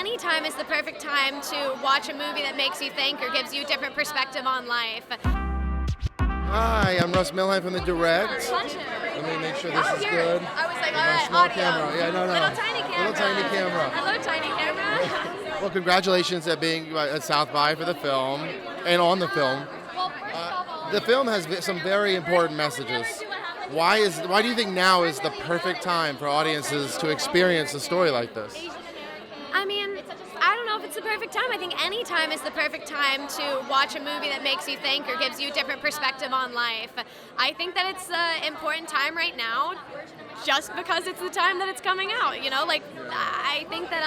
any time is the perfect time to watch a movie that makes you think or gives you a different perspective on life. Hi, I'm Russ Milheim from The Direct. Let me make sure this is good. I was like, With my all small right, audio. camera. Yeah, no. Little tiny camera. Little tiny camera. Hello, tiny camera. Well, congratulations at being at South by for the film and on the film. The film has some very important messages. Why do you think now is the perfect time for audiences to experience a story like this? I mean, I don't know if it's the perfect time. I think any time is the perfect time to watch a movie that makes you think or gives you a different perspective on life. I think that it's an important time right now just because it's the time that it's coming out, you know? Like, I think that,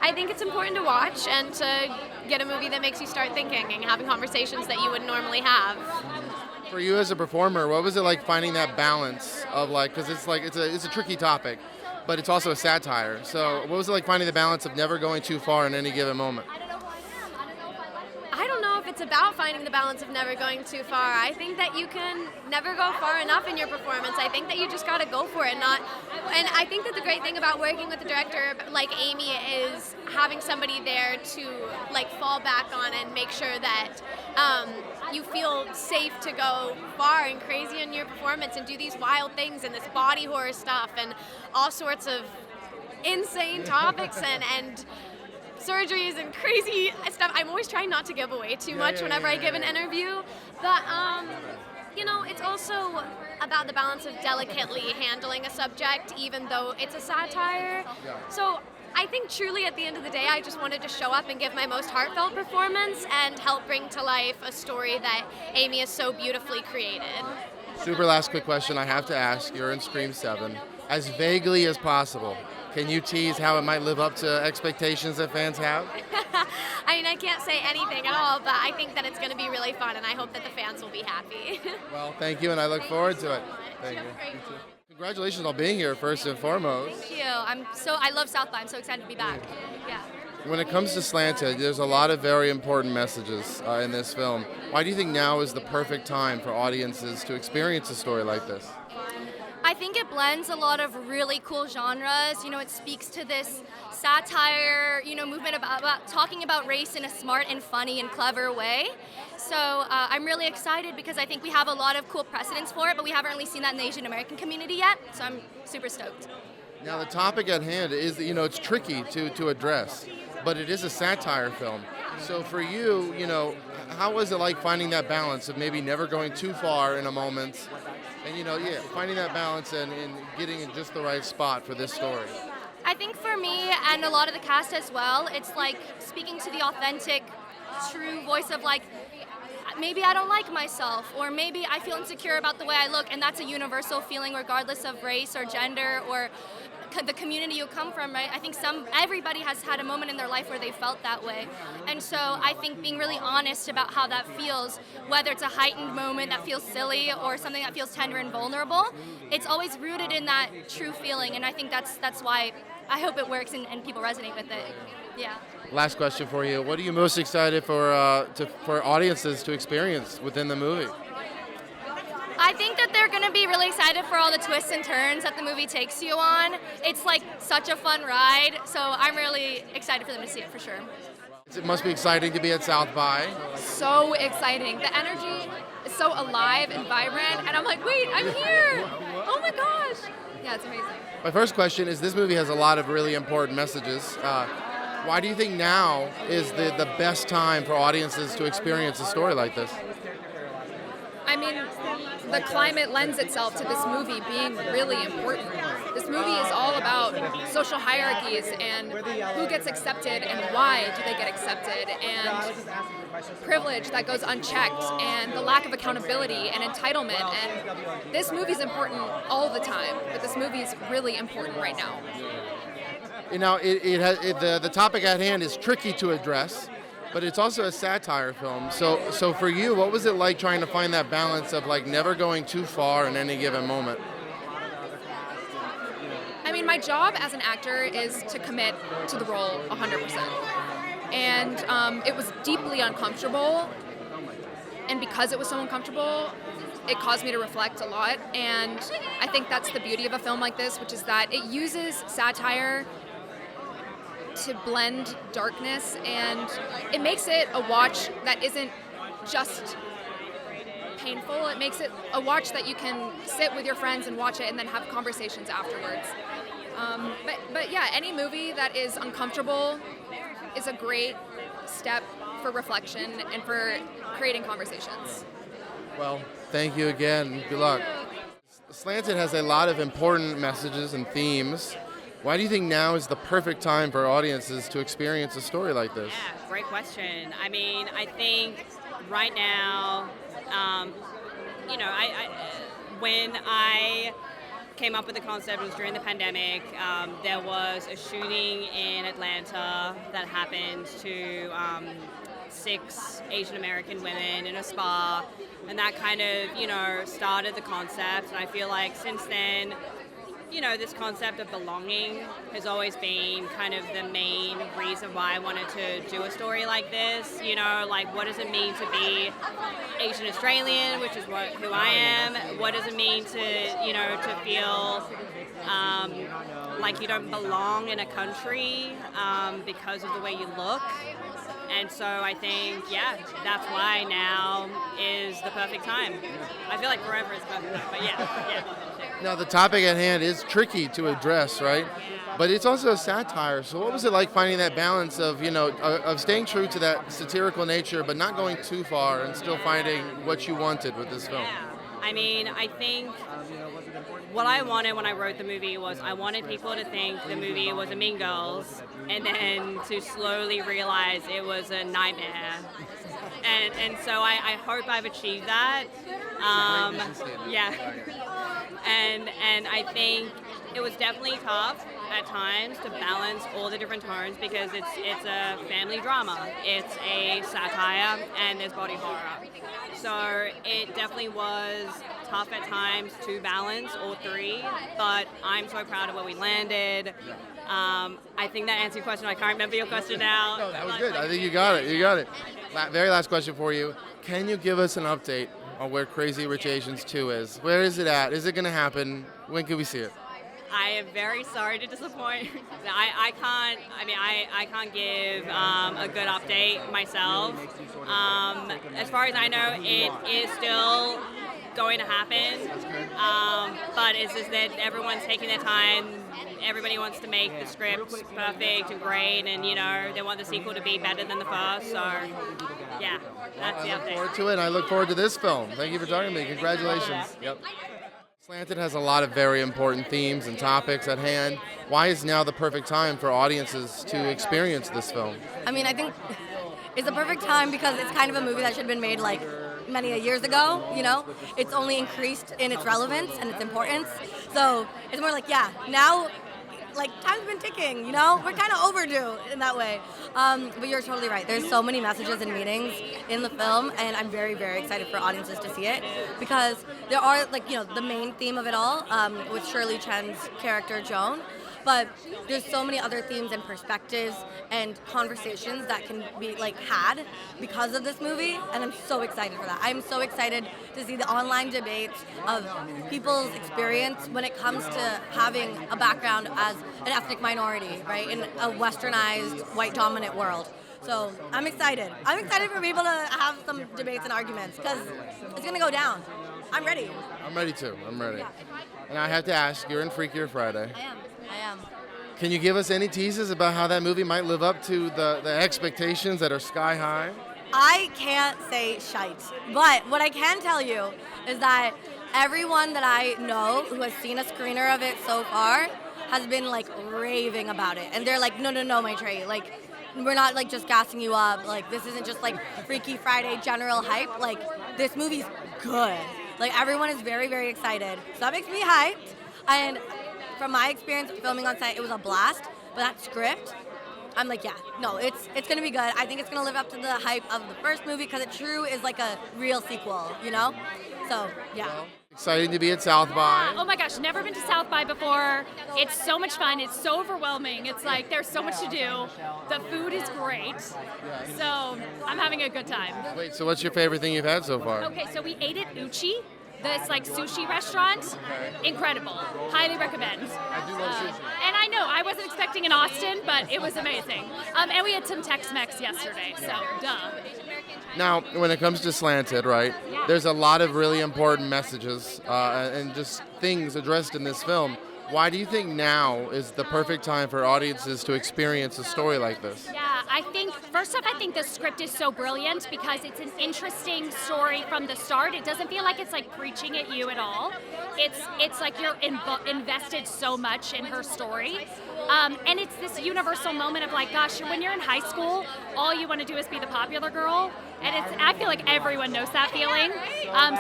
I think it's important to watch and to get a movie that makes you start thinking and having conversations that you wouldn't normally have. For you as a performer, what was it like finding that balance of like, because it's a tricky topic, but it's also a satire. So what was it like finding the balance of never going too far in any given moment? I don't know if it's about finding the balance of never going too far. I think that you can never go far enough in your performance. I think that you just gotta go for it. And I think that the great thing about working with a director like Amy is having somebody there to like fall back on and make sure that you feel safe to go far and crazy in your performance and do these wild things and this body horror stuff and all sorts of insane topics and surgeries and crazy stuff. I'm always trying not to give away too much whenever I give an interview, but you know, it's also about the balance of delicately handling a subject even though it's a satire. So I think truly at the end of the day, I just wanted to show up and give my most heartfelt performance and help bring to life a story that Amy has so beautifully created. Super last quick question I have to ask. You're in Scream 7. As vaguely as possible, can you tease how it might live up to expectations that fans have? I mean, I can't say anything at all, but I think that it's going to be really fun, and I hope that the fans will be happy. Well, thank you, and I look forward to it. Thank you. Congratulations on being here, first and foremost. Thank you. I love South by. I'm so excited to be back. Yeah. When it comes to Slanted, there's a lot of very important messages in this film. Why do you think now is the perfect time for audiences to experience a story like this? I think it blends a lot of really cool genres. You know, it speaks to this satire, you know, movement about talking about race in a smart and funny and clever way. So I'm really excited because I think we have a lot of cool precedents for it, but we haven't really seen that in the Asian American community yet. So I'm super stoked. Now, the topic at hand is that, you know, it's tricky to address, but it is a satire film. So for you, you know, how was it like finding that balance of maybe never going too far in a moment and, you know, finding that balance and getting in just the right spot for this story? I think for me and a lot of the cast as well, it's like speaking to the authentic, true voice of like, maybe I don't like myself, or maybe I feel insecure about the way I look, and that's a universal feeling regardless of race or gender or the community you come from, right? I think everybody has had a moment in their life where they felt that way. And so I think being really honest about how that feels, whether it's a heightened moment that feels silly or something that feels tender and vulnerable, it's always rooted in that true feeling, and I think that's why I hope it works and people resonate with it. Yeah. Last question for you. What are you most excited for audiences to experience within the movie? I think that they're going to be really excited for all the twists and turns that the movie takes you on. It's like such a fun ride, so I'm really excited for them to see it for sure. It must be exciting to be at South by. So exciting. The energy is so alive and vibrant, and I'm like, wait, I'm here! Oh my gosh! Yeah, it's amazing. My first question is, this movie has a lot of really important messages. Why do you think now is the best time for audiences to experience a story like this? I mean, the climate lends itself to this movie being really important. This movie is all about social hierarchies and who gets accepted and why do they get accepted, and privilege that goes unchecked and the lack of accountability and entitlement. And this movie's important all the time, but this movie is really important right now. You know, the topic at hand is tricky to address, but it's also a satire film. So for you, what was it like trying to find that balance of like never going too far in any given moment? I mean, my job as an actor is to commit to the role 100%. And it was deeply uncomfortable. And because it was so uncomfortable, it caused me to reflect a lot. And I think that's the beauty of a film like this, which is that it uses satire to blend darkness, and it makes it a watch that isn't just painful. It makes it a watch that you can sit with your friends and watch it and then have conversations afterwards. But yeah, any movie that is uncomfortable is a great step for reflection and for creating conversations. Well, thank you again. Good luck. Slanted has a lot of important messages and themes. Why do you think now is the perfect time for audiences to experience a story like this? Yeah, great question. I mean, I think right now, when I came up with the concept, it was during the pandemic. There was a shooting in Atlanta that happened to 6 Asian American women in a spa, and that kind of, started the concept. And I feel like since then, this concept of belonging has always been kind of the main reason why I wanted to do a story like this. Like, what does it mean to be Asian Australian, which is who I am? What does it mean to, to feel like you don't belong in a country because of the way you look? And so I think, that's why now is the perfect time. I feel like forever is perfect time, but yeah. Now, the topic at hand is tricky to address, right? But it's also a satire. So what was it like finding that balance of, of staying true to that satirical nature, but not going too far and still finding what you wanted with this film? Yeah. I mean, I think what I wanted when I wrote the movie was I wanted people to think the movie was a Mean Girls, and then to slowly realize it was a nightmare. And so I hope I've achieved that. Yeah. And I think it was definitely tough at times to balance all the different tones because it's a family drama, it's a satire, and there's body horror. So it definitely was tough at times to balance all three, but I'm so proud of where we landed. I think that answers your question. I can't remember your question now. No, that was good. I think you got it. Very last question for you. Can you give us an update on where Crazy Rich Asians 2 is? Where is it at? Is it going to happen? When can we see it? I am very sorry to disappoint. I can't give a good update myself. As far as I know, it is still going to happen. But it's just that everyone's taking their time. Everybody wants to make the script perfect and great, and they want the sequel to be better than the first. So, yeah, that's the update. I look forward to it, and I look forward to this film. Thank you for talking to me. Congratulations. Yep. Slanted has a lot of very important themes and topics at hand. Why is now the perfect time for audiences to experience this film? I mean, I think it's the perfect time because it's kind of a movie that should have been made like many years ago, It's only increased in its relevance and its importance. So it's more like, now, like, time's been ticking, We're kind of overdue in that way. But you're totally right. There's so many messages and meanings in the film, and I'm very, very excited for audiences to see it because there are, the main theme of it all with Shirley Chen's character, Joan. But there's so many other themes and perspectives and conversations that can be had because of this movie, and I'm so excited for that. I'm so excited to see the online debates of people's experience when it comes to having a background as an ethnic minority, right, in a westernized, white dominant world. So I'm excited. I'm excited for people to have some debates and arguments because it's gonna go down. I'm ready. I'm ready too. I'm ready. And I have to ask, you're in Freakier Friday. I am. Can you give us any teases about how that movie might live up to the expectations that are sky high? I can't say shite, but what I can tell you is that everyone that I know who has seen a screener of it so far has been raving about it, and they're like, no, Maitreyi, we're not just gassing you up. This isn't just Freaky Friday general hype. This movie's good. Everyone is very, very excited, so that makes me hyped. And from my experience filming on set, it was a blast. But that script, I'm it's gonna be good. I think it's gonna live up to the hype of the first movie because it true is a real sequel, So yeah. Exciting to be at South by. Oh my gosh, never been to South by before. It's so much fun. It's so overwhelming. It's there's so much to do. The food is great. So I'm having a good time. Wait, so what's your favorite thing you've had so far? Okay, so we ate at Uchi, this sushi restaurant. Incredible. Highly recommend. I do love sushi. And I I know. I wasn't expecting an Austin, but it was amazing. And we had some Tex-Mex yesterday, so duh. Now, when it comes to Slanted, right, there's a lot of really important messages and just things addressed in this film. Why do you think now is the perfect time for audiences to experience a story like this? Yeah, I think, first off, I think the script is so brilliant because it's an interesting story from the start. It doesn't feel like it's like preaching at you at all. It's like you're invested so much in her story. And it's this universal moment of like, gosh, when you're in high school, all you want to do is be the popular girl. And I feel like everyone knows that feeling.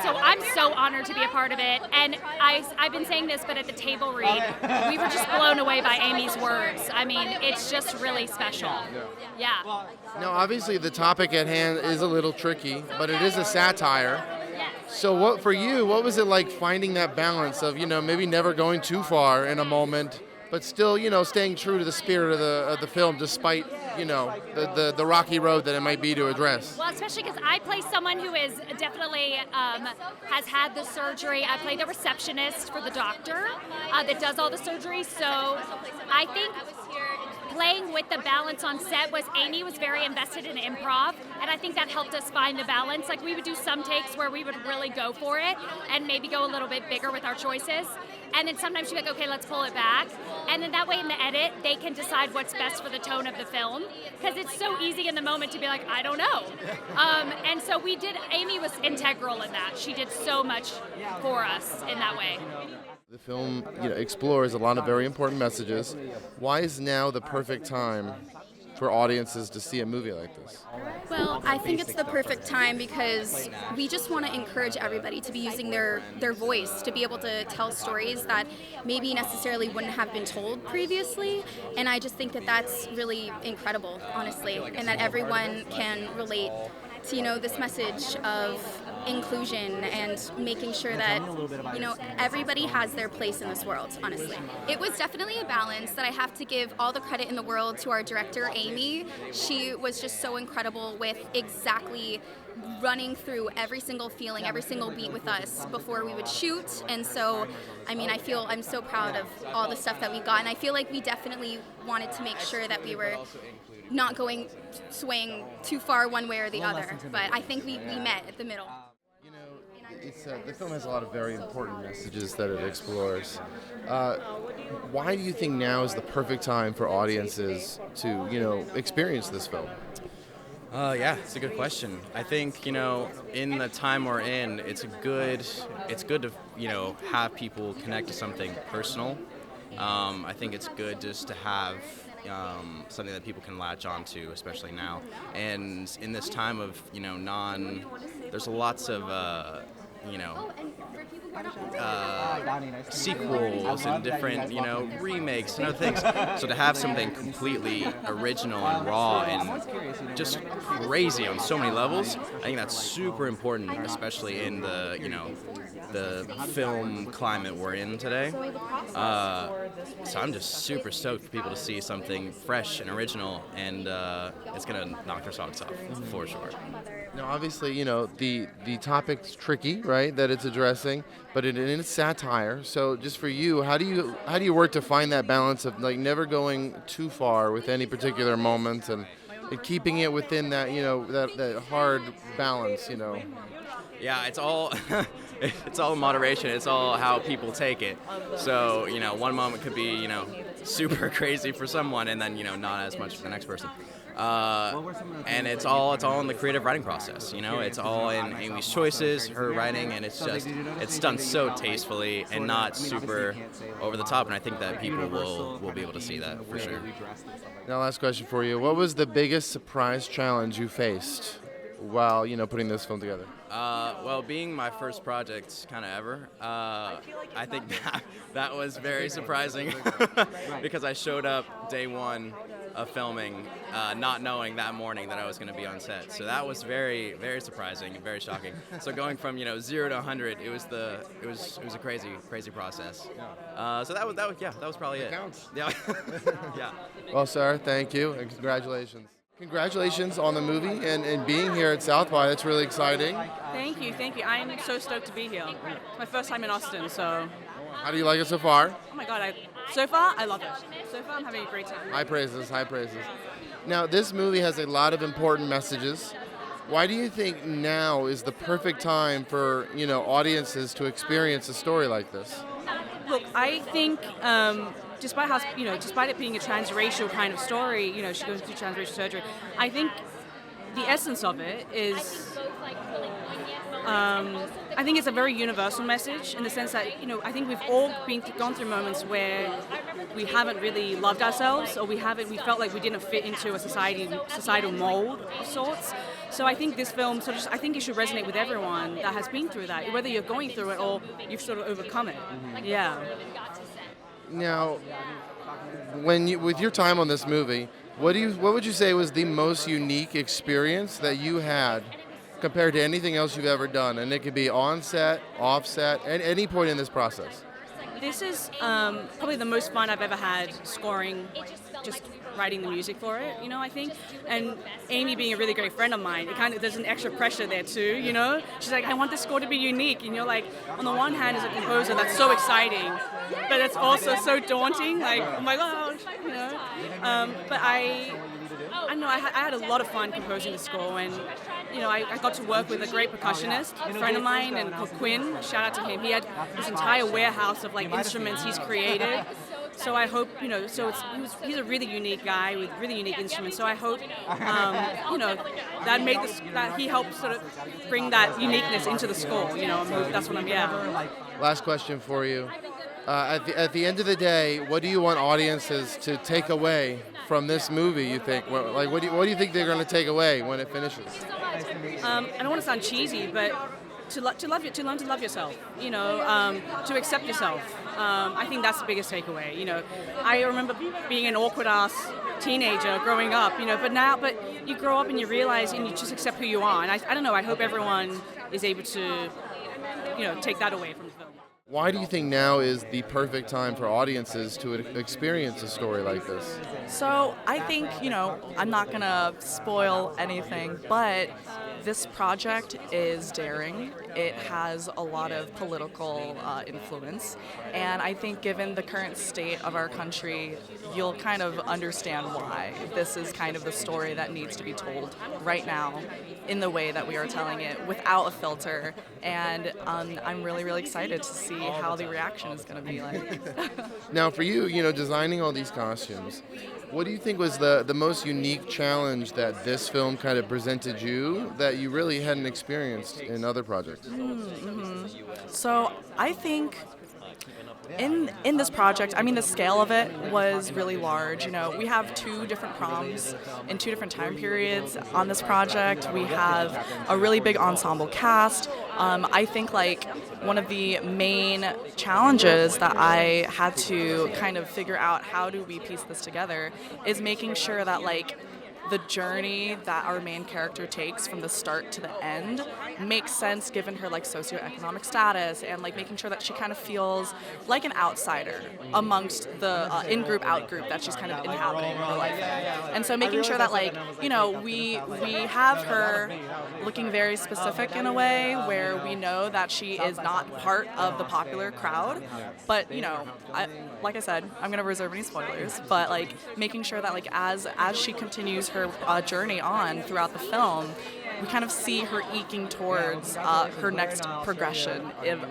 So I'm so honored to be a part of it. And I've been saying this, but at the table read, we were just blown away by Amy's words. I mean, it's just really special. Yeah. Now, obviously, the topic at hand is a little tricky, but it is a satire. So what was it like finding that balance of, maybe never going too far in a moment, but still, staying true to the spirit of the film despite, the rocky road that it might be to address? Well, especially because I play someone who is definitely has had the surgery. I play the receptionist for the doctor that does all the surgery. So I think playing with the balance on set was Amy was very invested in improv, and I think that helped us find the balance. Like we would do some takes where we would really go for it and maybe go a little bit bigger with our choices. And then sometimes she'd be like, okay, let's pull it back. And then that way in the edit, they can decide what's best for the tone of the film. Because it's so easy in the moment to be like, I don't know. And so Amy was integral in that. She did so much for us in that way. The film explores a lot of very important messages. Why is now the perfect time for audiences to see a movie like this? Well, I think it's the perfect time because we just want to encourage everybody to be using their voice to be able to tell stories that maybe necessarily wouldn't have been told previously. And I just think that that's really incredible, honestly, and that everyone can relate to, this message of inclusion and making sure that, everybody has their place in this world, honestly. It was definitely a balance that I have to give all the credit in the world to our director, Amy. She was just so incredible with exactly running through every single feeling, every single beat with us before we would shoot. And so, I'm so proud of all the stuff that we got. And I feel like we definitely wanted to make sure that we were not swaying too far one way or the other. But I think we met at the middle. The film has a lot of very important messages that it explores. Why do you think now is the perfect time for audiences to, experience this film? Yeah, it's a good question. I think, in the time we're in, it's good to, have people connect to something personal. I think it's good just to have something that people can latch onto, especially now. And in this time of, there's lots of, sequels and different, remakes and other things. So to have something completely original and raw and just crazy on so many levels, I think that's super important, especially in the, the film climate we're in today. So I'm just super stoked for people to see something fresh and original, and it's going to knock their socks off, for sure. Now, obviously, the topic's tricky, right, that it's addressing, but it's satire. So just for you, how do you work to find that balance of like never going too far with any particular moment and keeping it within that, that hard balance, Yeah, it's all it's all moderation. It's all how people take it. So, one moment could be, super crazy for someone and then, not as much for the next person. And it's all in the creative writing process, it's all in Amy's choices, her writing, and it's done so tastefully and not super over the top, and I think that people will be able to see that for sure. Now, last question for you. What was the biggest surprise challenge you faced while, putting this film together? Well, being my first project kind of ever, I think that was very surprising because I showed up day one of filming, not knowing that morning that I was going to be on set. So that was very, very surprising and very shocking. So going from 0 to 100, it was a crazy process. So that was probably it. Counts. Yeah. Yeah. Well, sir, thank you and congratulations. Congratulations on the movie and being here at South by. That's really exciting. Thank you. I'm so stoked to be here. My first time in Austin, so. How do you like it so far? Oh my God, so far, I love it. So far, I'm having a great time. High praises, high praises. Now, this movie has a lot of important messages. Why do you think now is the perfect time for, audiences to experience a story like this? Look, I think despite it being a transracial kind of story, she goes through transracial surgery. I think the essence of it is, I think it's a very universal message in the sense that, I think we've all gone through moments where we haven't really loved ourselves, or we felt like we didn't fit into a societal mold of sorts. So I think this film I think it should resonate with everyone that has been through that, whether you're going through it or you've sort of overcome it. Yeah. Now, with your time on this movie, what would you say was the most unique experience that you had compared to anything else you've ever done? And it could be on set, off set, at any point in this process. This is probably the most fun I've ever had scoring, just writing the music for it, I think. And Amy being a really great friend of mine, there's an extra pressure there too, She's like, I want this score to be unique. And you're like, on the one hand, as a composer, that's so exciting, but it's also so daunting, like, oh my gosh, But I know I had a lot of fun composing the score, and I got to work with a great percussionist, a friend of mine, and called Quinn. Shout out to him. He had this entire warehouse of instruments he's created. So I hope, he's a really unique guy with really unique instruments. So I hope, that he helped sort of bring that uniqueness into the score. That's what I'm. Yeah. Last question for you. At the end of the day, what do you want audiences to take away from this movie, you think? What do you think they're going to take away when it finishes? I don't want to sound cheesy, but to learn to love yourself, to accept yourself. I think that's the biggest takeaway. I remember being an awkward-ass teenager growing up, but you grow up and you realize and you just accept who you are. And I don't know, I hope everyone is able to, take that away from the film. Why do you think now is the perfect time for audiences to experience a story like this? So I think, I'm not going to spoil anything, but this project is daring. It has a lot of political influence, and I think given the current state of our country, you'll kind of understand why this is kind of the story that needs to be told right now in the way that we are telling it without a filter, and I'm really, really excited to see how the reaction is going to be like. Now for you, designing all these costumes, what do you think was the most unique challenge that this film kind of presented you that you really hadn't experienced in other projects? So I think in this project, the scale of it was really large. We have 2 different proms in 2 different time periods on this project. We have a really big ensemble cast. I think one of the main challenges that I had to kind of figure out how do we piece this together is making sure that the journey that our main character takes from the start to the end makes sense given her socioeconomic status, and making sure that she kind of feels like an outsider amongst the in-group, out-group that she's kind of inhabiting her life in. And so making sure that we have her looking very specific in a way where we know that she is not part of the popular crowd, but like I said, I'm going to reserve any spoilers, but making sure that as she continues her journey on throughout the film, we kind of see her eking towards her next progression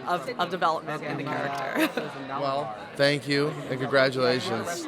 of development in the character. Well, thank you and congratulations.